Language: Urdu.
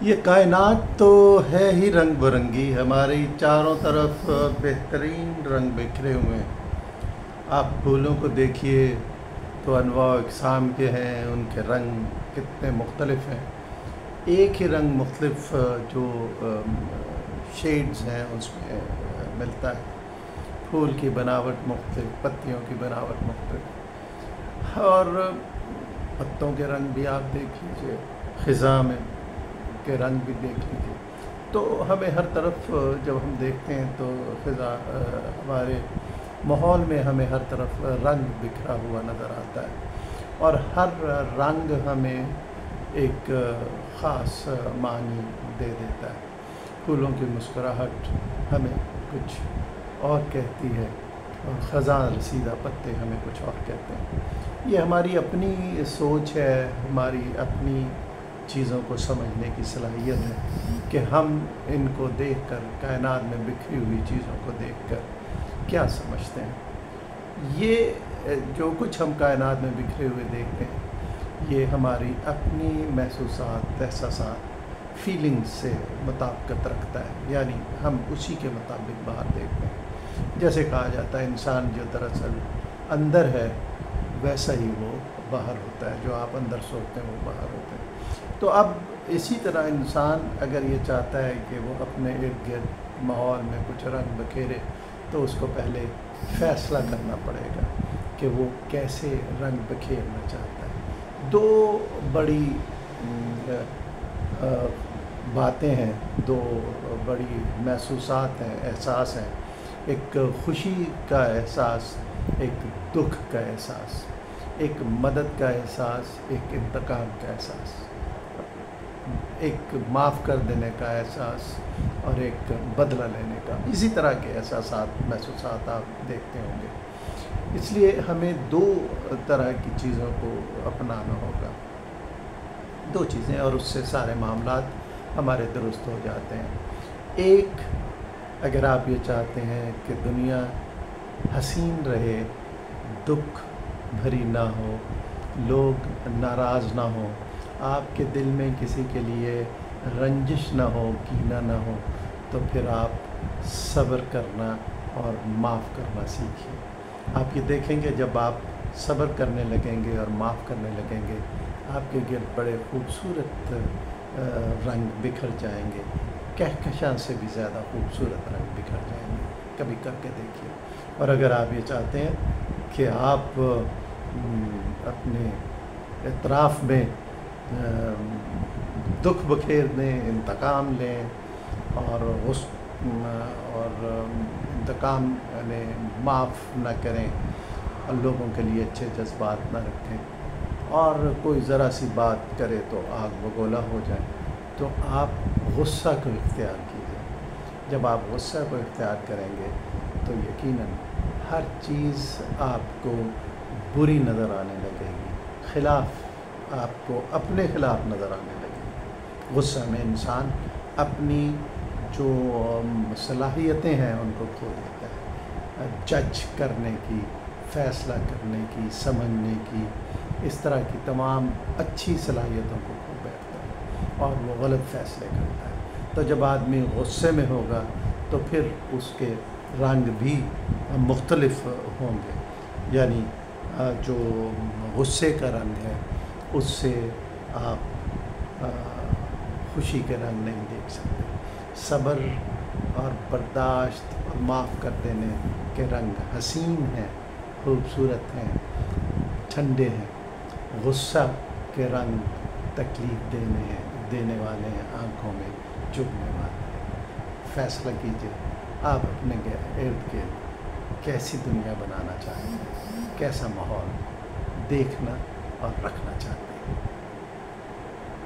یہ کائنات تو ہے ہی رنگ برنگی، ہماری چاروں طرف بہترین رنگ بکھرے ہوئے ہیں۔ آپ پھولوں کو دیکھیے تو انواع و اقسام کے ہیں، ان کے رنگ کتنے مختلف ہیں۔ ایک ہی رنگ مختلف جو شیڈز ہیں اس میں ملتا ہے۔ پھول کی بناوٹ مختلف، پتیوں کی بناوٹ مختلف، اور پتوں کے رنگ بھی آپ دیکھ لیجئے، خزاں میں کے رنگ بھی دیکھ لیجئے۔ تو ہمیں ہر طرف جب ہم دیکھتے ہیں تو خزاں ہمارے ماحول میں ہمیں ہر طرف رنگ بکھرا ہوا نظر آتا ہے، اور ہر رنگ ہمیں ایک خاص معنی دے دیتا ہے۔ پھولوں کی مسکراہٹ ہمیں کچھ اور کہتی ہے، اور خزاں رسیدہ پتے ہمیں کچھ اور کہتے ہیں۔ یہ ہماری اپنی سوچ ہے، ہماری اپنی چیزوں کو سمجھنے کی صلاحیت ہے کہ ہم ان کو دیکھ کر، کائنات میں بکھری ہوئی چیزوں کو دیکھ کر کیا سمجھتے ہیں۔ یہ جو کچھ ہم کائنات میں بکھرے ہوئے دیکھتے ہیں، یہ ہماری اپنی محسوسات، احساسات، فیلنگز سے مطابقت رکھتا ہے، یعنی ہم اسی کے مطابق باہر دیکھتے ہیں۔ جیسے کہا جاتا ہے انسان جو دراصل اندر ہے ویسا ہی وہ باہر ہوتا ہے، جو آپ اندر سوچتے ہیں وہ باہر ہوتے ہیں۔ تو اب اسی طرح انسان اگر یہ چاہتا ہے کہ وہ اپنے ارد گرد ماحول میں کچھ رنگ بکھیرے، تو اس کو پہلے فیصلہ کرنا پڑے گا کہ وہ کیسے رنگ بکھیرنا چاہتا ہے۔ دو بڑی باتیں ہیں، دو بڑی محسوسات ہیں، احساس ہیں، ایک خوشی کا احساس، ایک دکھ کا احساس، ایک مدد کا احساس، ایک انتقام کا احساس، ایک معاف کر دینے کا احساس اور ایک بدلہ لینے کا۔ اسی طرح کے احساسات، محسوسات آپ دیکھتے ہوں گے۔ اس لیے ہمیں دو طرح کی چیزوں کو اپنانا ہوگا، دو چیزیں، اور اس سے سارے معاملات ہمارے درست ہو جاتے ہیں۔ ایک، اگر آپ یہ چاہتے ہیں کہ دنیا حسین رہے، دکھ بھری نہ ہو، لوگ ناراض نہ ہوں، آپ کے دل میں کسی کے لیے رنجش نہ ہو، کینہ نہ ہو، تو پھر آپ صبر کرنا اور معاف کرنا سیکھیے۔ آپ یہ دیکھیں گے جب آپ صبر کرنے لگیں گے اور معاف کرنے لگیں گے، آپ کے گرد بڑے خوبصورت رنگ بکھر جائیں گے، کہکشاں سے بھی زیادہ خوبصورت رنگ بکھر جائیں گے۔ کبھی کر کے دیکھیے۔ اور اگر آپ یہ چاہتے ہیں کہ آپ اپنے اطراف میں دکھ بکھیر دیں، انتقام لیں، اور انتقام یعنی معاف نہ کریں، اور لوگوں کے لیے اچھے جذبات نہ رکھیں، اور کوئی ذرا سی بات کرے تو آگ بگولا ہو جائے، تو آپ غصہ کو اختیار کیجیے۔ جب آپ غصہ کو اختیار کریں گے تو یقیناً ہر چیز آپ کو بری نظر آنے لگے گی، آپ کو اپنے خلاف نظر آنے لگے گی۔ غصہ میں انسان اپنی جو صلاحیتیں ہیں ان کو کھو دیتا ہے، جج کرنے کی، فیصلہ کرنے کی، سمجھنے کی، اس طرح کی تمام اچھی صلاحیتوں کو کھو بیٹھتا ہے، اور وہ غلط فیصلے کرتا ہے۔ تو جب آدمی غصے میں ہوگا تو پھر اس کے رنگ بھی مختلف ہوں گے، یعنی جو غصے کا رنگ ہے اس سے آپ خوشی کے رنگ نہیں دیکھ سکتے۔ صبر اور برداشت اور معاف کر دینے کے رنگ حسین ہیں، خوبصورت ہیں، ٹھنڈے ہیں۔ غصہ کے رنگ تکلیف دینے والے ہیں، آنکھوں میں چبھنے والے ہیں۔ فیصلہ کیجئے، آپ اپنے ارد گرد کیسی دنیا بنانا چاہتے ہیں، کیسا ماحول دیکھنا اور رکھنا چاہتے ہیں۔